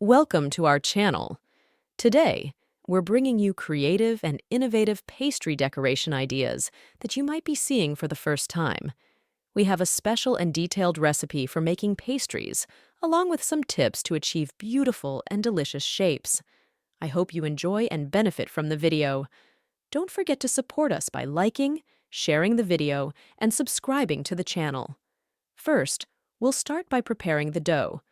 Welcome to our channel. Today, we're bringing you creative and innovative pastry decoration ideas that you might be seeing for the first time. We have a special and detailed recipe for making pastries, along with some tips to achieve beautiful and delicious shapes. I hope you enjoy and benefit from the video. Don't forget to support us by liking, sharing the video, and subscribing to the channel. First, we'll start by preparing the dough.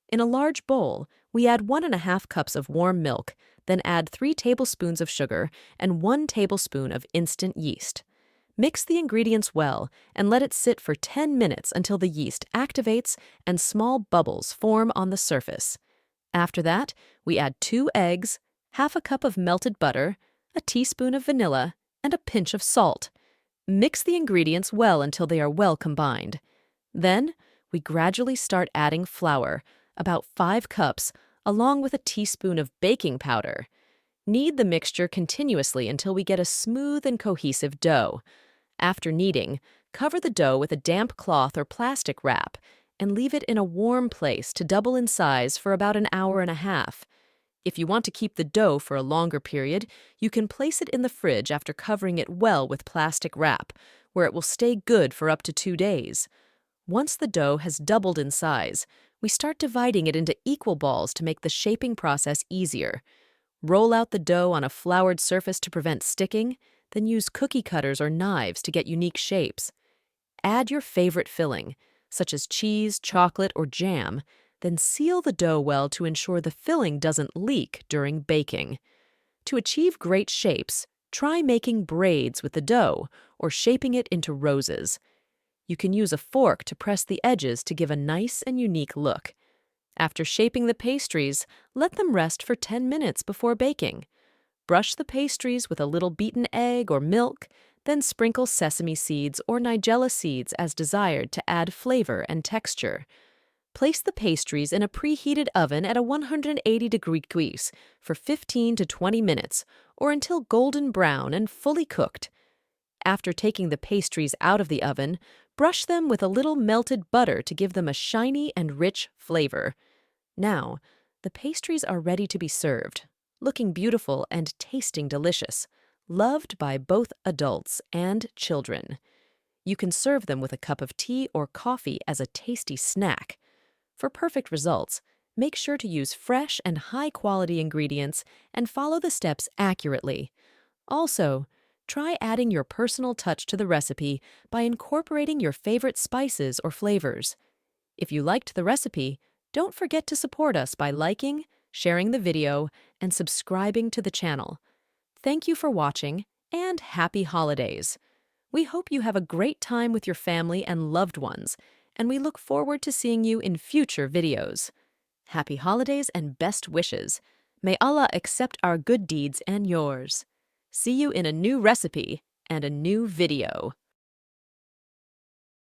In a large bowl, we add 1½ cups of warm milk, then add 3 tablespoons of sugar and 1 tablespoon of instant yeast. Mix the ingredients well and let it sit for 10 minutes until the yeast activates and small bubbles form on the surface. After that, we add 2 eggs, half a cup of melted butter, a teaspoon of vanilla, and a pinch of salt. Mix the ingredients well until they are well combined. Then, we gradually start adding flour, about 5 cups, along with a teaspoon of baking powder. Knead the mixture continuously until we get a smooth and cohesive dough. After kneading, cover the dough with a damp cloth or plastic wrap and leave it in a warm place to double in size for about an hour and a half. If you want to keep the dough for a longer period, you can place it in the fridge after covering it well with plastic wrap, where it will stay good for up to 2 days. Once the dough has doubled in size, we start dividing it into equal balls to make the shaping process easier. Roll out the dough on a floured surface to prevent sticking, then use cookie cutters or knives to get unique shapes. Add your favorite filling, such as cheese, chocolate, or jam, then seal the dough well to ensure the filling doesn't leak during baking. To achieve great shapes, try making braids with the dough or shaping it into roses. You can use a fork to press the edges to give a nice and unique look. After shaping the pastries, let them rest for 10 minutes before baking. Brush the pastries with a little beaten egg or milk, then sprinkle sesame seeds or nigella seeds as desired to add flavor and texture. Place the pastries in a preheated oven at a 180-degree grease for 15 to 20 minutes or until golden brown and fully cooked. After taking the pastries out of the oven, brush them with a little melted butter to give them a shiny and rich flavor. Now, the pastries are ready to be served, looking beautiful and tasting delicious, loved by both adults and children. You can serve them with a cup of tea or coffee as a tasty snack. For perfect results, make sure to use fresh and high-quality ingredients and follow the steps accurately. Also, try adding your personal touch to the recipe by incorporating your favorite spices or flavors. If you liked the recipe, don't forget to support us by liking, sharing the video, and subscribing to the channel. Thank you for watching, and happy holidays! We hope you have a great time with your family and loved ones, and we look forward to seeing you in future videos. Happy holidays and best wishes! May Allah accept our good deeds and yours. See you in a new recipe and a new video.